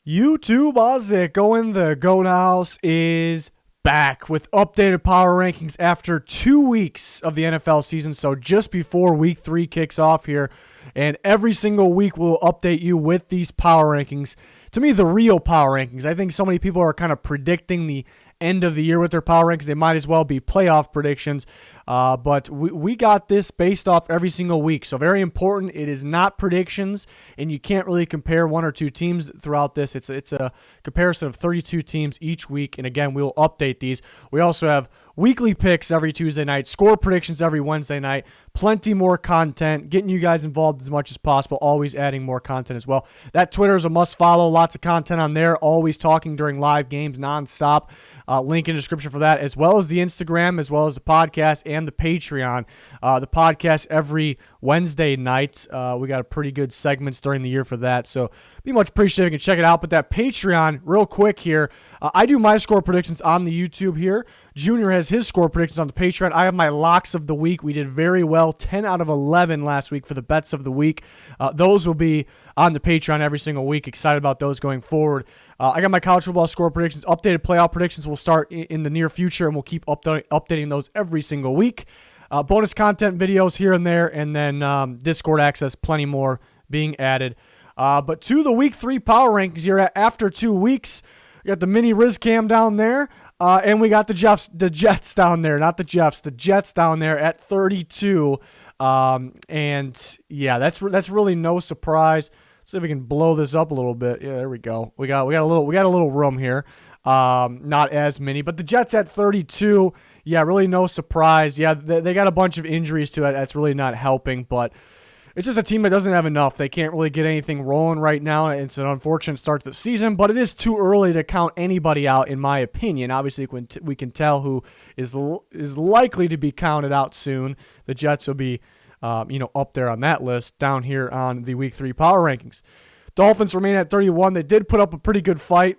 YouTube, how's it going? The Goat House is back with updated power rankings after 2 weeks of the NFL season. So just before week 3 kicks off here. And every single week we'll update you with these power rankings. To me, the real power rankings. I think so many people are kind of predicting the end of the year with their power rankings. They might as well be playoff predictions. But we got this based off every single week. So very important. It is not predictions, and you can't really compare one or two teams throughout this. It's a comparison of 32 teams each week. And again, we'll update these. We also have weekly picks every Tuesday night, score predictions every Wednesday night, plenty more content, getting you guys involved as much as possible, always adding more content as well. That Twitter is a must follow, lots of content on there, always talking during live games nonstop. Link in the description for that, as well as the Instagram, as well as the podcast and the Patreon. The podcast every Wednesday night. We got a pretty good segments during the year for that, so be much appreciated if you can check it out. But that Patreon, real quick here, I do my score predictions on the YouTube here. Junior has his score predictions on the Patreon. I have my locks of the week. We did very well, 10 out of 11 last week for the bets of the week. Those will be on the Patreon every single week. Excited about those going forward. I got my college football score predictions. Updated playoff predictions will start in the near future, and we'll keep updating those every single week. Bonus content videos here and there, and then Discord access, plenty more being added. But to the week 3 power rankings here after 2 weeks. We got the mini Riz Cam down there. And we got the Jets down there, not the Jeffs, the Jets down there at 32. And yeah, that's really no surprise. See if we can blow this up a little bit. Yeah, there we go. We got a little room here. Not as many, but the Jets at 32. Yeah, really no surprise. Yeah, they got a bunch of injuries to it. That's really not helping, but it's just a team that doesn't have enough. They can't really get anything rolling right now. It's an unfortunate start to the season, but it is too early to count anybody out, in my opinion. Obviously, we can tell who is likely to be counted out soon. The Jets will be, up there on that list, down here on the Week 3 power rankings. Dolphins remain at 31. They did put up a pretty good fight,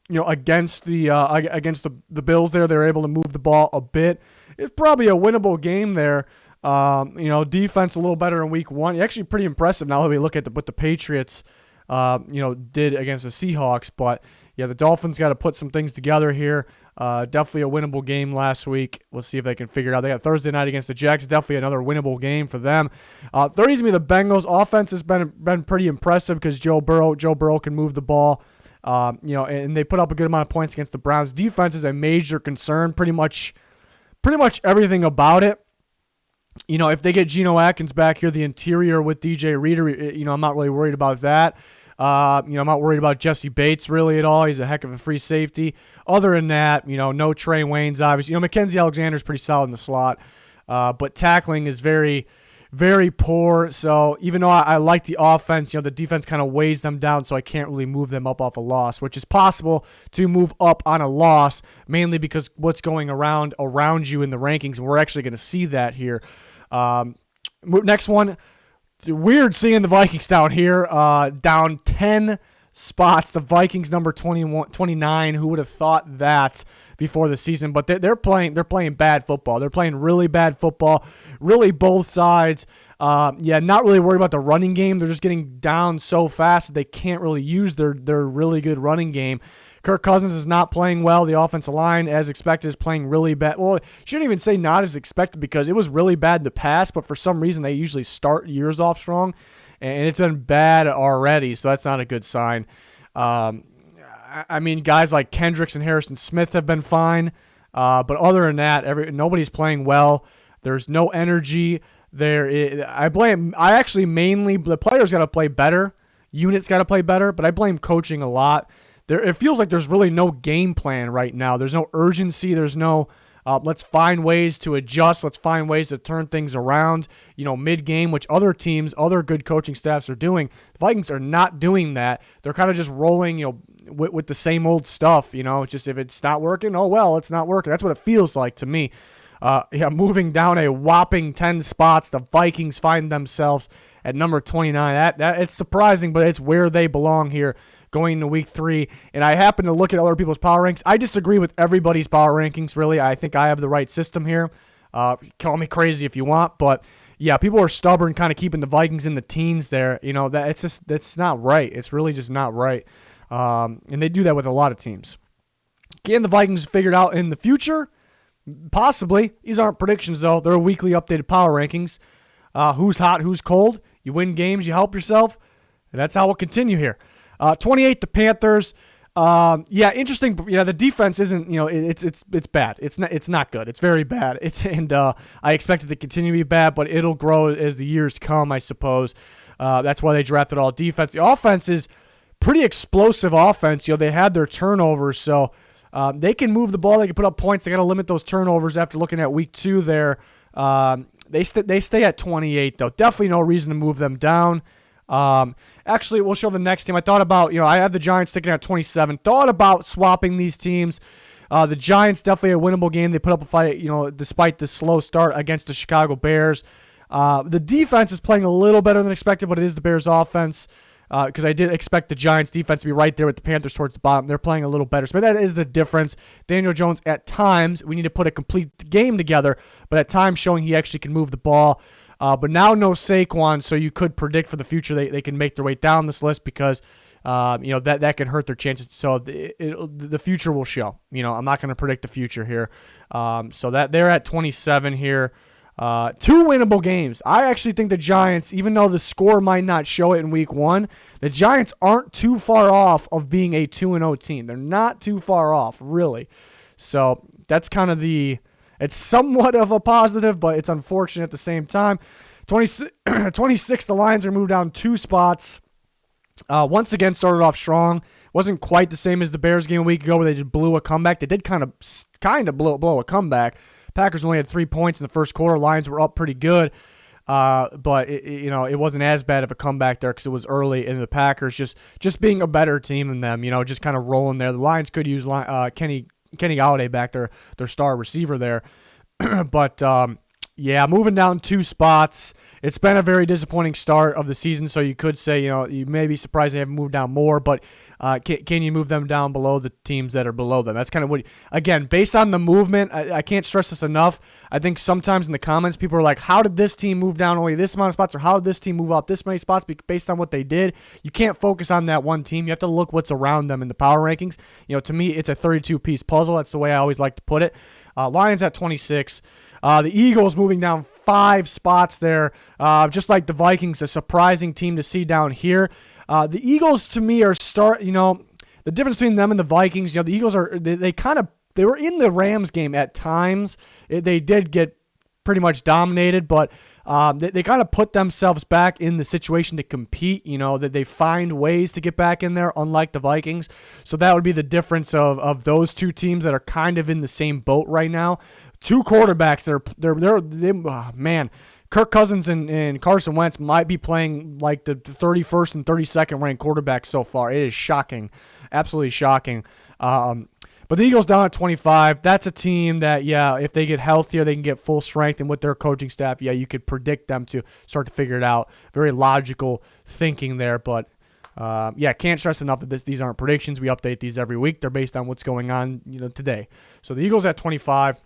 against the Bills there. They were able to move the ball a bit. It's probably a winnable game there. Defense a little better in week 1. Actually pretty impressive now that we look at what the Patriots, did against the Seahawks. But, yeah, the Dolphins got to put some things together here. Definitely a winnable game last week. We'll see if they can figure it out. They got Thursday night against the Jags. Definitely another winnable game for them. 30's me the Bengals. Offense has been pretty impressive because Joe Burrow can move the ball. And they put up a good amount of points against the Browns. Defense is a major concern. Pretty much everything about it. If they get Geno Atkins back here, the interior with DJ Reader, I'm not really worried about that. I'm not worried about Jesse Bates really at all. He's a heck of a free safety. Other than that, no Trey Waynes, obviously. Mackenzie Alexander's pretty solid in the slot. But tackling is very, very poor. So even though I like the offense, the defense kind of weighs them down, so I can't really move them up off a loss, which is possible to move up on a loss, mainly because what's going around you in the rankings, and we're actually going to see that here. Next one, weird seeing the Vikings down here, down 10 spots. The Vikings number 29. Who would have thought that before the season? But they're playing bad football. They're playing really bad football, really both sides. Not really worried about the running game. They're just getting down so fast that they can't really use their really good running game. Kirk Cousins is not playing well. The offensive line, as expected, is playing really bad. Well, shouldn't even say not as expected because it was really bad in the past, but for some reason they usually start years off strong, and it's been bad already, so that's not a good sign. Guys like Kendricks and Harrison Smith have been fine, but other than that, nobody's playing well. There's no energy there. I actually mainly, the players got to play better. Units got to play better, but I blame coaching a lot. It feels like there's really no game plan right now. There's no urgency. There's no let's find ways to adjust. Let's find ways to turn things around, mid-game, which other good coaching staffs are doing. The Vikings are not doing that. They're kind of just rolling, with the same old stuff. Just if it's not working, oh, well, it's not working. That's what it feels like to me. Moving down a whopping 10 spots, the Vikings find themselves at number 29. That it's surprising, but it's where they belong here going into week 3. And I happen to look at other people's power rankings. I disagree with everybody's power rankings, really. I think I have the right system here. Call me crazy if you want, but yeah, people are stubborn, kind of keeping the Vikings in the teens there. That's not right. It's really just not right. And they do that with a lot of teams. Can the Vikings figure it out in the future? Possibly. These aren't predictions, though. They're weekly updated power rankings. Who's hot, who's cold. You win games, you help yourself. And that's how we'll continue here. 28, the Panthers. Interesting. The defense isn't. It's bad. It's not good. It's very bad. I expect it to continue to be bad, but it'll grow as the years come, I suppose. That's why they drafted all defense. The offense is pretty explosive offense. They had their turnovers, so they can move the ball. They can put up points. They got to limit those turnovers after looking at week 2 there. They stay at 28, though. Definitely no reason to move them down. Actually, we'll show the next team. I thought about, I have the Giants sticking at 27. Thought about swapping these teams. The Giants, definitely a winnable game. They put up a fight, despite the slow start against the Chicago Bears. The defense is playing a little better than expected, but it is the Bears' offense. Because I did expect the Giants' defense to be right there with the Panthers towards the bottom. They're playing a little better. So that is the difference. Daniel Jones, at times, we need to put a complete game together, but at times showing he actually can move the ball. But now no Saquon, so you could predict for the future they can make their way down this list because that can hurt their chances. So the future will show. I'm not going to predict the future here. So that they're at 27 here. 2 winnable games. I actually think the Giants, even though the score might not show it in week 1, the Giants aren't too far off of being a 2-0 team. They're not too far off, really. So that's kind of it's somewhat of a positive, but it's unfortunate at the same time. 26, the Lions are moved down 2 spots. Once again, started off strong. Wasn't quite the same as the Bears game a week ago where they just blew a comeback. They did kind of blow a comeback. Packers only had 3 points in the first quarter. Lions were up pretty good, but it wasn't as bad of a comeback there because it was early. And the Packers just being a better team than them, just kind of rolling there. The Lions could use Kenny Golladay back, their star receiver there, but moving down 2 spots. It's been a very disappointing start of the season, so you could say you may be surprised they haven't moved down more, but can you move them down below the teams that are below them? That's kind of again, based on the movement, I can't stress this enough. I think sometimes in the comments, people are like, how did this team move down only this amount of spots, or how did this team move up this many spots based on what they did? You can't focus on that one team. You have to look what's around them in the power rankings. To me, it's a 32-piece puzzle. That's the way I always like to put it. Lions at 26. The Eagles moving down 5 spots there, just like the Vikings, a surprising team to see down here. The Eagles, to me, are the difference between them and the Vikings. The Eagles they were in the Rams game at times. They did get pretty much dominated, but they kind of put themselves back in the situation to compete. That they find ways to get back in there, unlike the Vikings. So that would be the difference of those 2 teams that are kind of in the same boat right now. 2 quarterbacks. Man, Kirk Cousins and Carson Wentz might be playing like the 31st and 32nd ranked quarterbacks so far. It is shocking, absolutely shocking. But the Eagles down at 25. That's a team that, if they get healthier, they can get full strength, and with their coaching staff, you could predict them to start to figure it out. Very logical thinking there, but can't stress enough that these aren't predictions. We update these every week. They're based on what's going on, today. So the Eagles at 25.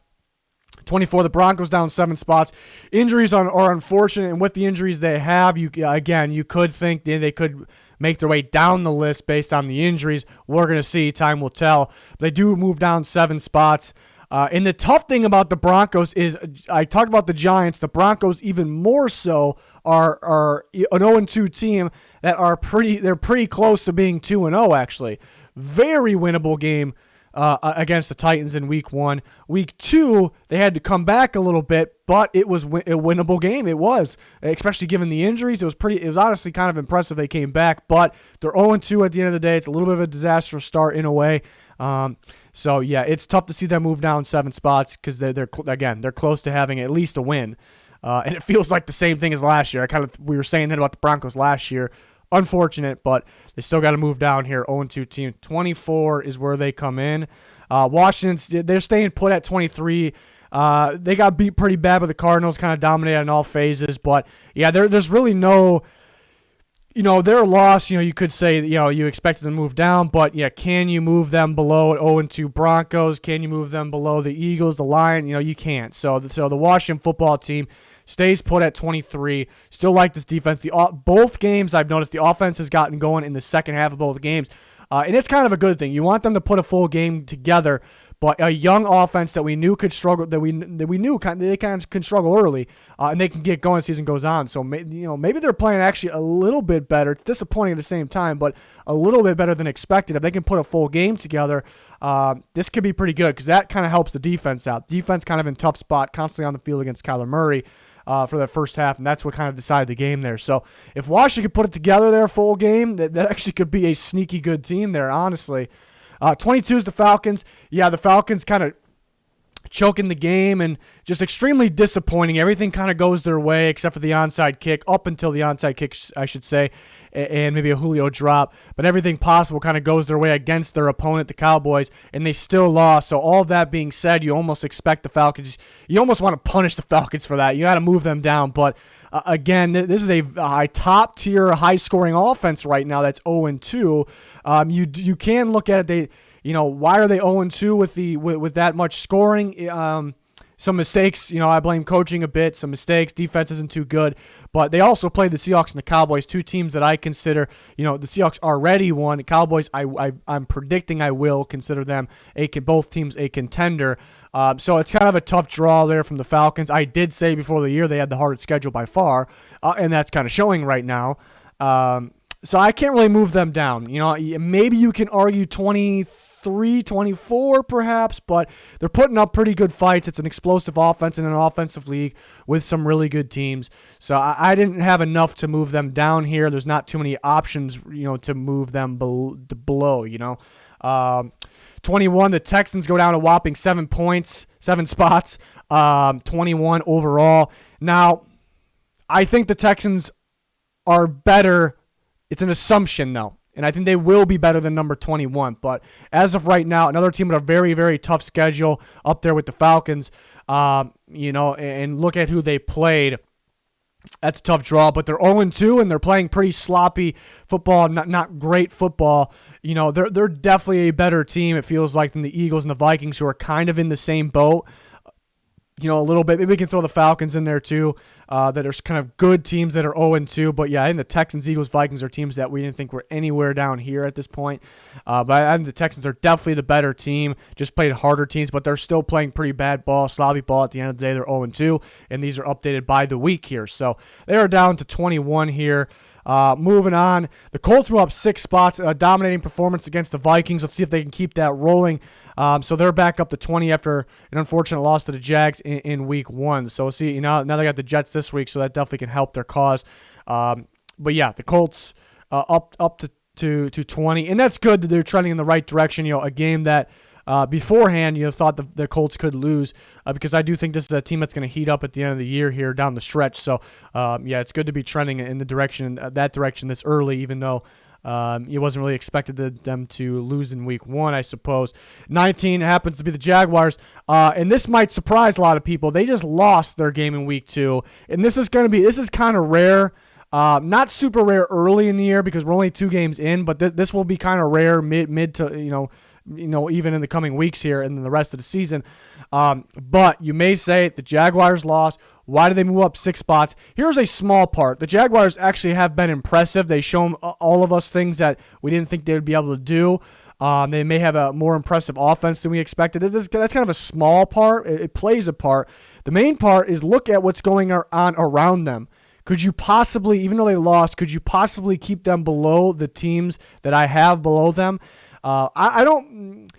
24, the Broncos down 7 spots. Injuries are unfortunate, and with the injuries they have, you could think they could make their way down the list based on the injuries. We're going to see. Time will tell. They do move down 7 spots. And the tough thing about the Broncos is, I talked about the Giants. The Broncos even more so are an 0-2 team that they're pretty close to being 2-0 actually. Very winnable game against the Titans in week 1. Week 2, they had to come back a little bit, but it was a winnable game. It was, especially given the injuries. It was honestly kind of impressive they came back, but they're 0-2 at the end of the day. It's a little bit of a disastrous start in a way. It's tough to see them move down 7 spots because they're close to having at least a win. And it feels like the same thing as last year. We were saying that about the Broncos last year. Unfortunate, but they still got to move down here. 0-2 team. 24 is where they come in. Washington, they're staying put at 23. They got beat pretty bad by the Cardinals, kind of dominated in all phases. But, there's really no, their loss, you could say, you expected them to move down. But, can you move them below 0-2 Broncos? Can you move them below the Eagles, the Lions? You can't. So the Washington football team stays put at 23. Still like this defense. Both games, I've noticed the offense has gotten going in the second half of both games. And it's kind of a good thing. You want them to put a full game together, but a young offense that we knew could struggle, they kind of can struggle early, and they can get going as the season goes on. So maybe they're playing actually a little bit better. It's disappointing at the same time, but a little bit better than expected. If they can put a full game together, this could be pretty good because that kind of helps the defense out. Defense kind of in tough spot, constantly on the field against Kyler Murray for the first half, and that's what kind of decided the game there. So if Washington could put it together there full game, that actually could be a sneaky good team there, honestly. 22 is the Falcons. Yeah, the Falcons kind of choking the game and just extremely disappointing. Everything kind of goes their way except for the onside kick, up until the onside kick, I should say, and maybe a Julio drop. But everything possible kind of goes their way against their opponent, the Cowboys, and they still lost. So all that being said, you almost expect the Falcons. You almost want to punish the Falcons for that. You got to move them down. But again, this is a top-tier, high-scoring offense right now that's 0-2. You can look at it. Why are they 0-2 with that much scoring? Some mistakes. I blame coaching a bit. Some mistakes. Defense isn't too good. But they also played the Seahawks and the Cowboys, two teams that I consider. The Seahawks already won. The Cowboys, I'm predicting I will consider them both teams a contender. So it's kind of a tough draw there from the Falcons. I did say before the year they had the hardest schedule by far, and that's kind of showing right now. So I can't really move them down. Maybe you can argue 23, 24 perhaps, but they're putting up pretty good fights. It's an explosive offense in an offensive league with some really good teams. So I didn't have enough to move them down here. There's not too many options, to move them below. 21, the Texans go down a whopping 7 points, 7 spots, 21 overall. Now, I think the Texans are better. It's an assumption, though, and I think they will be better than number 21. But as of right now, another team with a very, very tough schedule up there with the Falcons, and look at who they played. That's a tough draw, but they're 0-2, and they're playing pretty sloppy football, not great football. They're definitely a better team, it feels like, than the Eagles and the Vikings, who are kind of in the same boat. A little bit. Maybe we can throw the Falcons in there too, that are kind of good teams that are 0-2. But yeah, I think the Texans, Eagles, Vikings are teams that we didn't think were anywhere down here at this point. But I think the Texans are definitely the better team, just played harder teams, but they're still playing pretty bad ball, sloppy ball at the end of the day. They're 0-2, and these are updated by the week here. So they are down to 21 here. Moving on, the Colts move up 6 spots, a dominating performance against the Vikings. Let's see if they can keep that rolling. So they're back up to 20 after an unfortunate loss to the Jags in week 1. So we'll see. Now they got the Jets this week, so that definitely can help their cause. But yeah, the Colts up to 20, and that's good that they're trending in the right direction. A game that beforehand, thought the Colts could lose because I do think this is a team that's going to heat up at the end of the year here down the stretch. So, it's good to be trending in that direction this early, even though it wasn't really expected them to lose in week 1, I suppose. 19 happens to be the Jaguars, and this might surprise a lot of people. They just lost their game in week 2, and this is kind of rare. Not super rare early in the year because we're only 2 games in, but this will be kind of rare mid to even in the coming weeks here and then the rest of the season. But you may say the Jaguars lost. Why did they move up 6 spots? Here's a small part. The Jaguars actually have been impressive. They've shown all of us things that we didn't think they would be able to do. They may have a more impressive offense than we expected. That's kind of a small part. It plays a part. The main part is look at what's going on around them. Could you possibly, even though they lost, could you possibly keep them below the teams that I have below them? I don't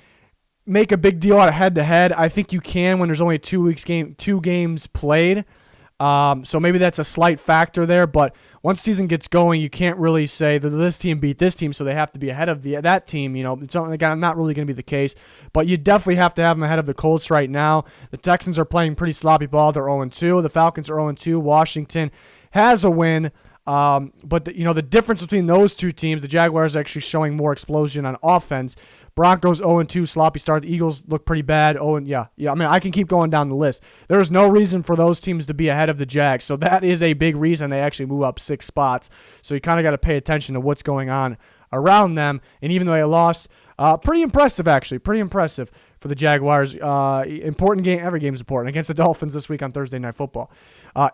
make a big deal out of head-to-head. I think you can when there's only 2 games played. So maybe that's a slight factor there. But once the season gets going, you can't really say that this team beat this team, so they have to be ahead of that team. It's not really going to be the case. But you definitely have to have them ahead of the Colts right now. The Texans are playing pretty sloppy ball. They're 0-2. The Falcons are 0-2. Washington has a win. But the difference between those two teams, the Jaguars are actually showing more explosion on offense. Broncos 0-2, sloppy start. The Eagles look pretty bad. I can keep going down the list. There's no reason for those teams to be ahead of the Jags. So that is a big reason they actually move up 6 spots. So you kind of got to pay attention to what's going on around them. And even though they lost, pretty impressive actually. Pretty impressive for the Jaguars. Important game. Every game is important against the Dolphins this week on Thursday Night Football.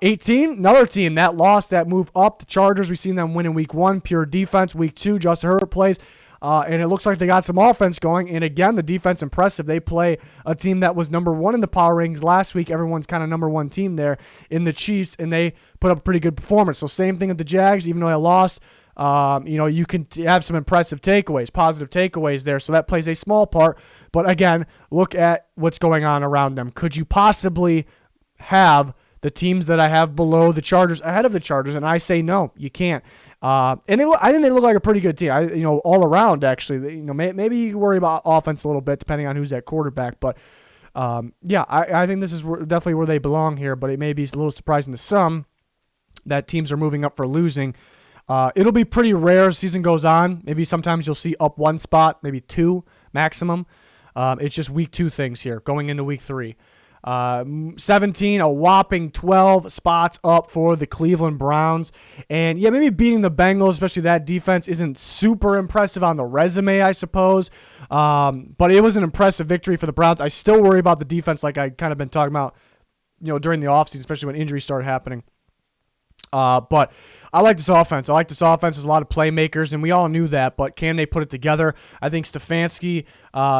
18, another team that lost, that moved up. The Chargers, we've seen them win in week 1. Pure defense. Week 2, Justin Herbert plays. and it looks like they got some offense going. And again, the defense impressive. They play a team that was number one in the power rankings last week. Everyone's kind of number one team there in the Chiefs, and they put up a pretty good performance. So same thing with the Jags, even though they lost. You can have some impressive takeaways, positive takeaways there. So that plays a small part. But again, look at what's going on around them. Could you possibly have the teams that I have below the Chargers ahead of the Chargers? And I say no, you can't. I think they look like a pretty good team. All around actually. Maybe you worry about offense a little bit depending on who's at quarterback. But I think this is definitely where they belong here. But it may be a little surprising to some that teams are moving up for losing. It'll be pretty rare as the season goes on. Maybe sometimes you'll see up one spot, maybe two maximum. It's just week 2 things here going into week 3. 17, a whopping 12 spots up for the Cleveland Browns. And yeah, maybe beating the Bengals, especially that defense, isn't super impressive on the resume, I suppose. But it was an impressive victory for the Browns. I still worry about the defense like I kind of been talking about, during the offseason, especially when injuries started happening. But I like this offense. There's a lot of playmakers, and we all knew that, but can they put it together? I think Stefanski,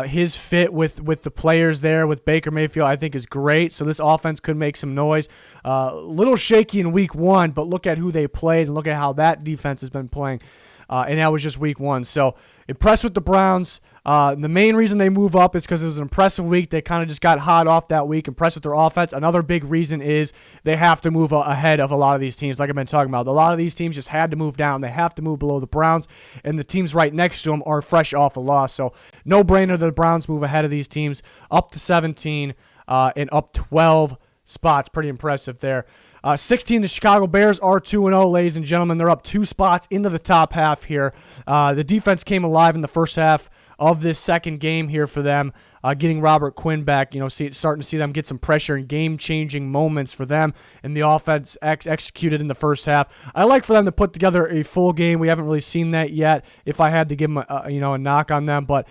his fit with the players there, with Baker Mayfield, I think is great. So this offense could make some noise. Little shaky in week 1, but look at who they played and look at how that defense has been playing. And that was just week 1. So impressed with the Browns. The main reason they move up is because it was an impressive week. They kind of just got hot off that week, impressed with their offense. Another big reason is they have to move ahead of a lot of these teams, like I've been talking about. A lot of these teams just had to move down. They have to move below the Browns, and the teams right next to them are fresh off a loss. So no-brainer the Browns move ahead of these teams, up to 17 and up 12 spots. Pretty impressive there. 16, the Chicago Bears are 2-0, ladies and gentlemen. They're up 2 spots into the top half here. The defense came alive in the first half of this second game here for them, getting Robert Quinn back, starting to see them get some pressure and game-changing moments for them, and the offense executed in the first half. I like for them to put together a full game. We haven't really seen that yet, if I had to give them a knock on them, but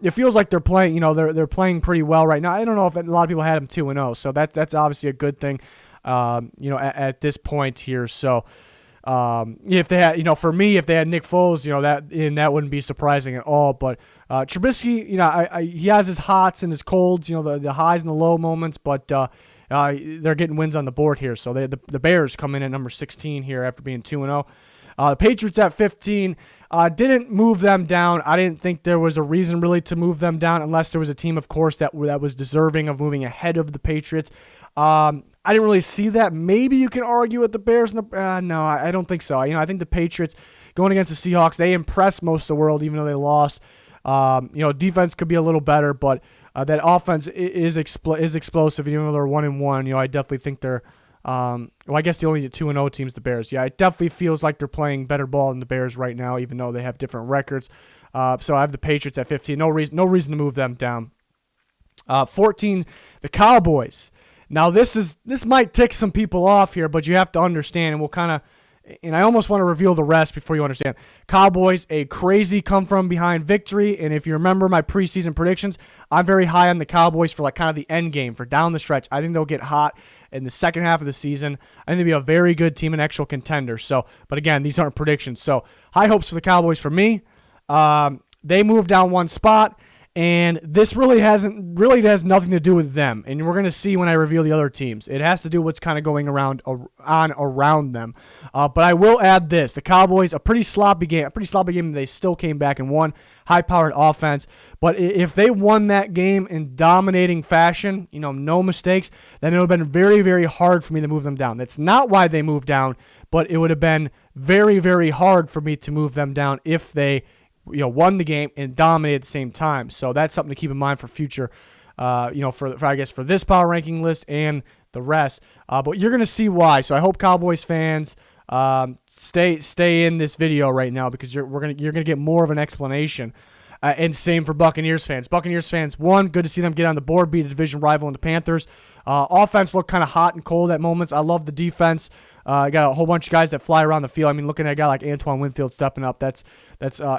it feels like they're playing, they're playing pretty well right now. I don't know if a lot of people had them 2-0, so that's obviously a good thing, at this point here. So if they had, for me, if they had Nick Foles, that wouldn't be surprising at all. But Trubisky, he has his hots and his colds, the highs and the low moments, but they're getting wins on the board here. So the Bears come in at number 16 here after being 2-0. The Patriots at 15 didn't move them down. I didn't think there was a reason really to move them down unless there was a team, of course, that was deserving of moving ahead of the Patriots. I didn't really see that. Maybe you can argue with the Bears. No, I don't think so. I think the Patriots going against the Seahawks, they impressed most of the world, even though they lost. Defense could be a little better, but that offense is explosive. Even though they're 1-1, I definitely think they're. I guess the only 2-0 team's the Bears. Yeah, it definitely feels like they're playing better ball than the Bears right now, even though they have different records. So I have the Patriots at 15. No reason to move them down. 14, the Cowboys. Now, this might tick some people off here, but you have to understand, and I almost want to reveal the rest before you understand. Cowboys, a crazy come-from-behind victory, and if you remember my preseason predictions, I'm very high on the Cowboys for kind of the end game, for down the stretch. I think they'll get hot in the second half of the season. I think they'll be a very good team and actual contender. So, but again, these aren't predictions. So, high hopes for the Cowboys for me. They moved down 1 spot. And this really has nothing to do with them. And we're going to see when I reveal the other teams. It has to do with what's kind of going around them. But I will add this. The Cowboys, a pretty sloppy game. They still came back and won. High-powered offense. But if they won that game in dominating fashion, no mistakes, then it would have been very, very hard for me to move them down. That's not why they moved down, but it would have been very, very hard for me to move them down if they won the game and dominated at the same time. So that's something to keep in mind for future, for this power ranking list and the rest. But you're going to see why. So I hope Cowboys fans stay in this video right now because you're going to get more of an explanation. And same for Buccaneers fans. Buccaneers fans won. Good to see them get on the board, beat a division rival in the Panthers. Offense looked kind of hot and cold at moments. I love the defense. Got a whole bunch of guys that fly around the field. Looking at a guy like Antoine Winfield stepping up, that's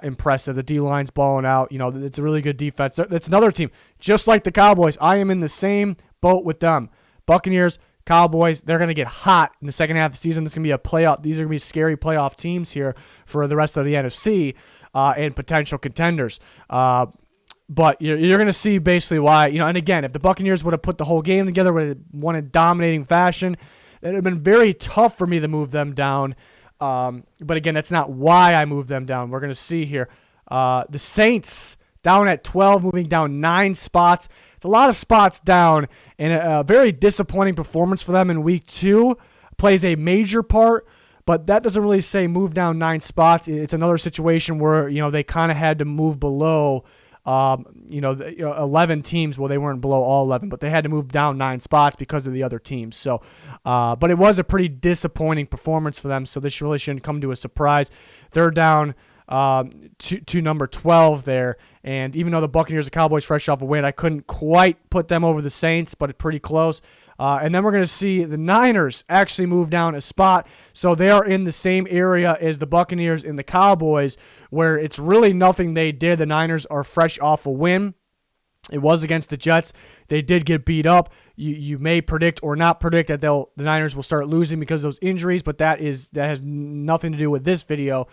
impressive. The D-line's balling out. It's a really good defense. That's another team. Just like the Cowboys, I am in the same boat with them. Buccaneers, Cowboys, they're going to get hot in the second half of the season. This is going to be a playoff. These are going to be scary playoff teams here for the rest of the NFC. and potential contenders. But you're going to see basically why, and again, if the Buccaneers would have put the whole game together, would have won in dominating fashion, it would have been very tough for me to move them down. But again, that's not why I moved them down. We're going to see here. The Saints down at 12, moving down 9 spots. It's a lot of spots down, and a very disappointing performance for them in week 2 plays a major part. But that doesn't really say move down 9 spots. It's another situation where they kind of had to move below 11 teams. Well, they weren't below all 11, but they had to move down 9 spots because of the other teams. So, but it was a pretty disappointing performance for them. So this really shouldn't come to a surprise. They're down to number 12 there. And even though the Buccaneers and Cowboys fresh off a win, I couldn't quite put them over the Saints, but it's pretty close. And then we're going to see the Niners actually move down a spot. So they are in the same area as the Buccaneers and the Cowboys, where it's really nothing they did. The Niners are fresh off a win. It was against the Jets. They did get beat up. You may predict or not predict that the Niners will start losing because of those injuries, but that has nothing to do with this video.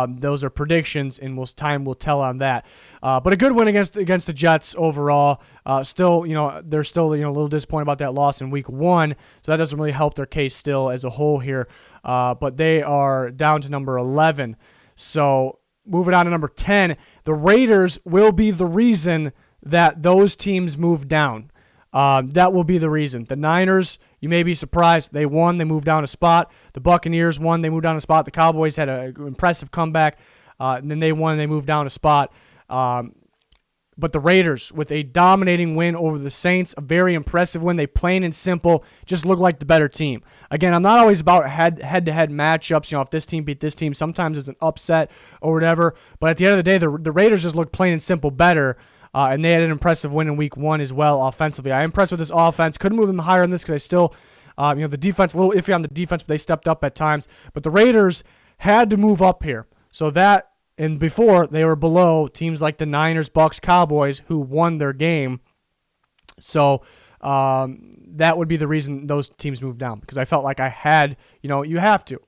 Those are predictions, and time will tell on that. But a good win against the Jets overall. Still, they're still a little disappointed about that loss in week 1, so that doesn't really help their case still as a whole here. But they are down to number 11. So moving on to number 10, the Raiders will be the reason that those teams move down. That will be the reason. The Niners, you may be surprised, they won, they moved down a spot. The Buccaneers won, they moved down a spot. The Cowboys had an impressive comeback, and then they won, they moved down a spot. But the Raiders, with a dominating win over the Saints, a very impressive win. They plain and simple just look like the better team. Again, I'm not always about head-to-head matchups. If this team beat this team, sometimes it's an upset or whatever. But at the end of the day, the Raiders just look plain and simple better. And they had an impressive win in week 1 as well offensively. I'm impressed with this offense. Couldn't move them higher on this because I still, the defense, a little iffy on the defense, but they stepped up at times. But the Raiders had to move up here. So that, and before, they were below teams like the Niners, Bucks, Cowboys, who won their game. So that would be the reason those teams moved down, because I felt like I had, you have to.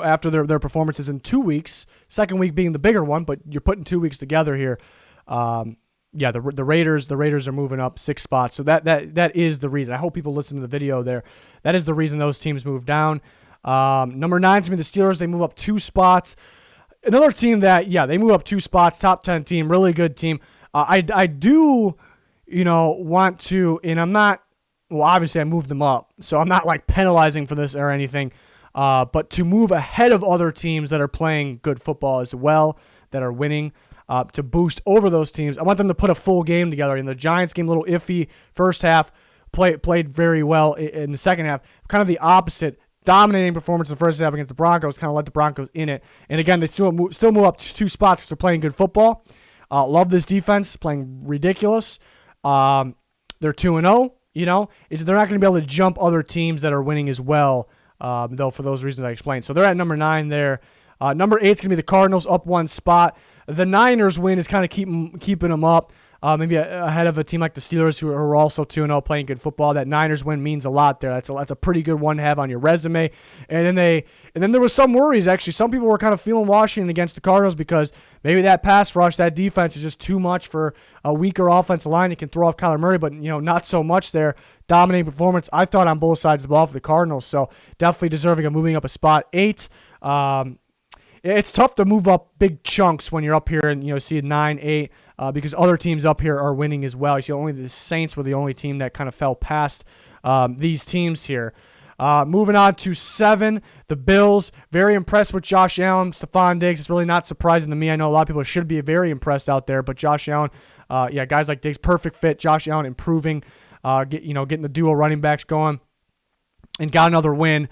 After their performances in 2 weeks, second week being the bigger one, but you're putting 2 weeks together here. The Raiders are moving up 6 spots. So that is the reason. I hope people listen to the video there. That is the reason those teams moved down. Number 9 is going to be the Steelers. They move up 2 spots. Another team that, they move up 2 spots, top 10 team, really good team. I do, want to, and I'm not, well, obviously I moved them up, so I'm not like penalizing for this or anything, but to move ahead of other teams that are playing good football as well, that are winning, to boost over those teams. I want them to put a full game together. In the Giants game, a little iffy first half, played very well in the second half. Kind of the opposite. Dominating performance in the first half against the Broncos, kind of let the Broncos in it. And again, they still move up 2 spots because they're playing good football. Love this defense, playing ridiculous. They're 2-0, they're not going to be able to jump other teams that are winning as well, though, for those reasons I explained. So they're at number 9 there. Number 8 is going to be the Cardinals, up 1 spot. The Niners win is kind of keeping them up, maybe ahead of a team like the Steelers, who are also 2-0, playing good football. That Niners win means a lot there. That's a pretty good one to have on your resume. And then there was some worries, actually. Some people were kind of feeling Washington against the Cardinals because maybe that pass rush, that defense is just too much for a weaker offensive line. It can throw off Kyler Murray, but not so much there. Dominating performance, I thought, on both sides of the ball for the Cardinals. So definitely deserving of moving up a spot. 8. It's tough to move up big chunks when you're up here and see 9, 8, because other teams up here are winning as well. You see, only the Saints were the only team that kind of fell past these teams here. Moving on to 7, the Bills. Very impressed with Josh Allen, Stephon Diggs. It's really not surprising to me. I know a lot of people should be very impressed out there, but Josh Allen, guys like Diggs, perfect fit. Josh Allen improving, getting the dual running backs going, and got another win.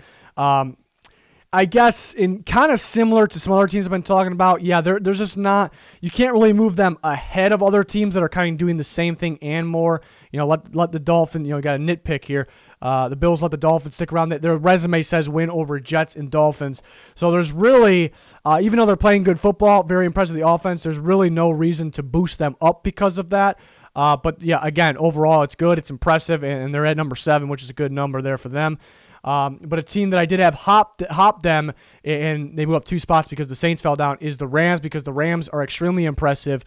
I guess in kind of similar to some other teams I've been talking about, there's just not, you can't really move them ahead of other teams that are kind of doing the same thing and more. Let the Dolphins, got a nitpick here. The Bills let the Dolphins stick around. Their resume says win over Jets and Dolphins. So there's really, even though they're playing good football, very impressive the offense, there's really no reason to boost them up because of that. But again, overall it's good, it's impressive, and they're at number 7, which is a good number there for them. But a team that I did have hop them, and they move up 2 spots because the Saints fell down, is the Rams, because the Rams are extremely impressive.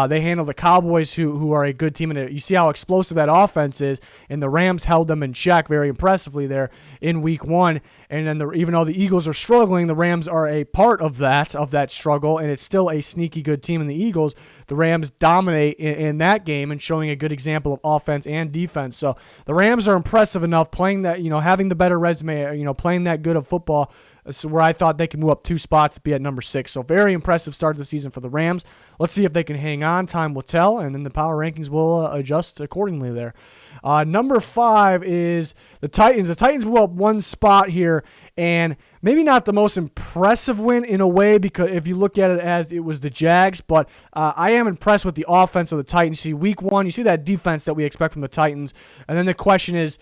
They handled the Cowboys, who are a good team, and you see how explosive that offense is, and the Rams held them in check very impressively there in Week 1. And then even though the Eagles are struggling, the Rams are a part of that struggle, and it's still a sneaky good team in the Eagles. The Rams dominate in that game and showing a good example of offense and defense. So the Rams are impressive enough, playing that, having the better resume, playing that good of football, so where I thought they could move up 2 spots to be at number 6. So very impressive start of the season for the Rams. Let's see if they can hang on. Time will tell, and then the power rankings will adjust accordingly there. Number 5 is the Titans. The Titans move up 1 spot here, and maybe not the most impressive win in a way, because if you look at it as it was the Jags, but I am impressed with the offense of the Titans. You see Week 1, you see that defense that we expect from the Titans, and then the question is,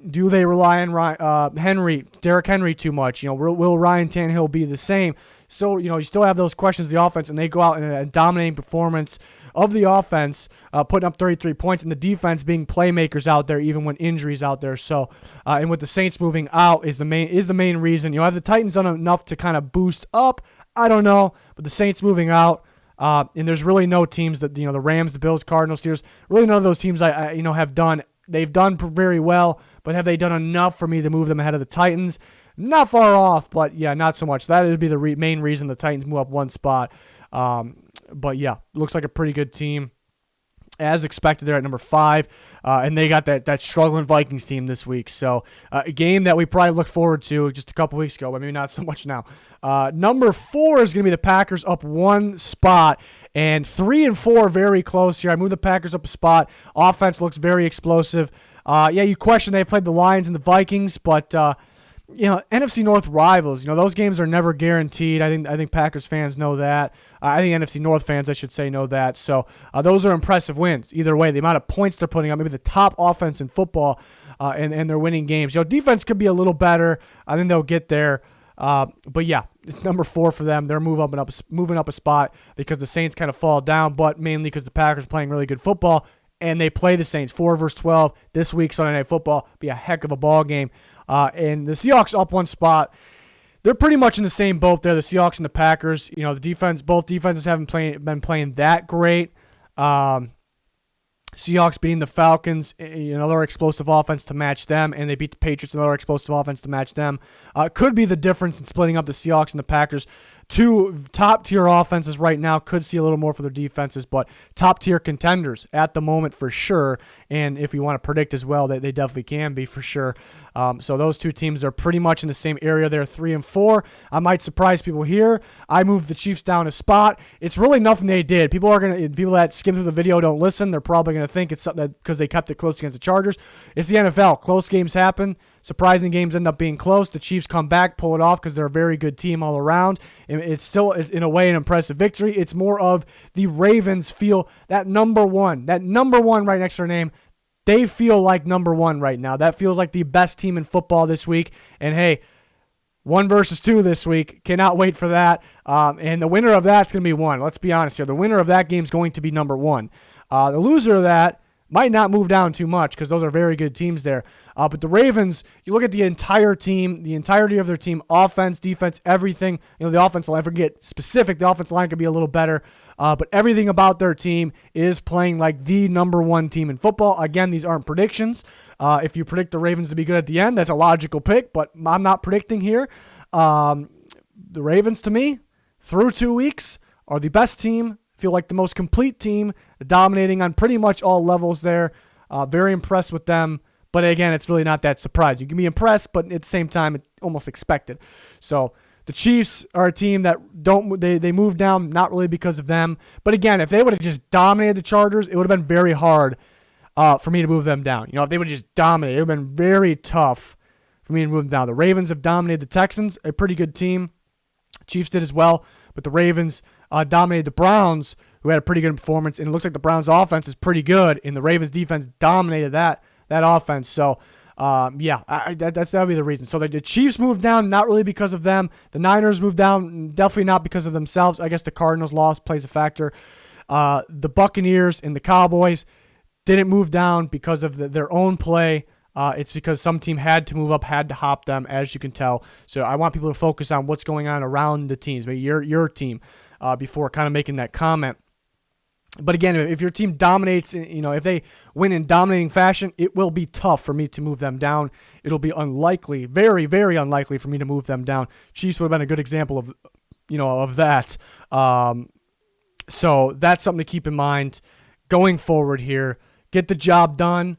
do they rely on Derrick Henry too much? Will Ryan Tannehill be the same? So, you still have those questions of the offense, and they go out in a dominating performance of the offense, putting up 33 points, and the defense being playmakers out there, even when injuries out there. So, and with the Saints moving out is the main reason. Have the Titans done enough to kind of boost up? I don't know, but the Saints moving out, and there's really no teams that, the Rams, the Bills, Cardinals, Steelers, really none of those teams I have done. They've done very well, but have they done enough for me to move them ahead of the Titans? Not far off, but yeah, not so much. That would be the main reason the Titans move up 1 spot. But yeah, looks like a pretty good team. As expected, they're at number 5, and they got that struggling Vikings team this week. So a game that we probably looked forward to just a couple weeks ago, but maybe not so much now. Number 4 is going to be the Packers, up 1 spot, and 3 and 4 very close here. I moved the Packers up a spot. Offense looks very explosive. You question they played the Lions and the Vikings, but NFC North rivals, those games are never guaranteed. I think Packers fans know that. I think NFC North fans, I should say, know that. So those are impressive wins. Either way, the amount of points they're putting up, maybe the top offense in football, and they're winning games. Defense could be a little better. I think they'll get there. But yeah, it's number 4 for them. They're moving up a spot because the Saints kind of fall down, but mainly because the Packers are playing really good football, and they play the Saints 4 versus 12 this week, Sunday Night Football. Be a heck of a ball game. And the Seahawks up 1 spot. They're pretty much in the same boat there, the Seahawks and the Packers. Both defenses haven't been playing that great. Seahawks beating the Falcons, another explosive offense to match them, and they beat the Patriots, another explosive offense to match them. Could be the difference in splitting up the Seahawks and the Packers. 2 top-tier offenses right now, could see a little more for their defenses, but top-tier contenders at the moment for sure, and if you want to predict as well, they definitely can be for sure. So those 2 teams are pretty much in the same area. They're 3 and 4. I might surprise people here. I moved the Chiefs down a spot. It's really nothing they did. People that skim through the video don't listen. They're probably going to think it's something that because they kept it close against the Chargers. It's the NFL. Close games happen. Surprising games end up being close. The Chiefs come back, pull it off because they're a very good team all around. It's still, in a way, an impressive victory. It's more of the Ravens feel that number one right next to their name. They feel like number 1 right now. That feels like the best team in football this week. And hey, 1 versus 2 this week. Cannot wait for that. And the winner of that's going to be 1. Let's be honest here. The winner of that game is going to be number 1. The loser of that might not move down too much because those are very good teams there. But the Ravens, you look at the entire team, the entirety of their team, offense, defense, everything. The offensive line, forget specific, the offensive line could be a little better. But everything about their team is playing like the number 1 team in football. Again, these aren't predictions. If you predict the Ravens to be good at the end, that's a logical pick, but I'm not predicting here. The Ravens, to me, through 2 weeks, are the best team, feel like the most complete team, dominating on pretty much all levels there. Very impressed with them. But again, it's really not that surprising. You can be impressed, but at the same time, it's almost expected. So the Chiefs are a team that they moved down, not really because of them. But again, if they would have just dominated the Chargers, it would have been very hard for me to move them down. If they would have just dominated, it would have been very tough for me to move them down. The Ravens have dominated the Texans, a pretty good team. Chiefs did as well, but the Ravens dominated the Browns, who had a pretty good performance, and it looks like the Browns' offense is pretty good, and the Ravens' defense dominated that offense. So, that would be the reason. So the Chiefs moved down, not really because of them. The Niners moved down, definitely not because of themselves. I guess the Cardinals' loss plays a factor. The Buccaneers and the Cowboys didn't move down because of their own play. it's because some team had to move up, had to hop them, as you can tell. So I want people to focus on what's going on around the teams, maybe your team, before kind of making that comment. But again, if your team dominates, if they win in dominating fashion, it will be tough for me to move them down. It'll be unlikely, very, very unlikely for me to move them down. Chiefs would have been a good example of that. So that's something to keep in mind going forward here. Get the job done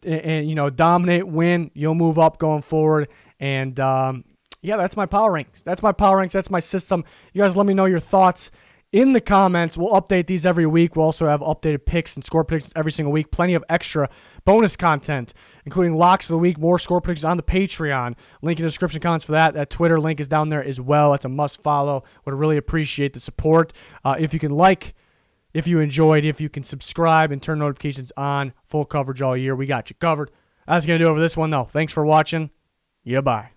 and dominate, win. You'll move up going forward. And that's my power ranks. That's my system. You guys let me know your thoughts in the comments. We'll update these every week. We'll also have updated picks and score predictions every single week. Plenty of extra bonus content, including locks of the week, more score predictions on the Patreon. Link in the description comments for that. That Twitter link is down there as well. It's a must follow. Would really appreciate the support. If you can if you enjoyed, if you can subscribe and turn notifications on, full coverage all year. We got you covered. That's going to do it for this one, though. Thanks for watching. Yeah, bye.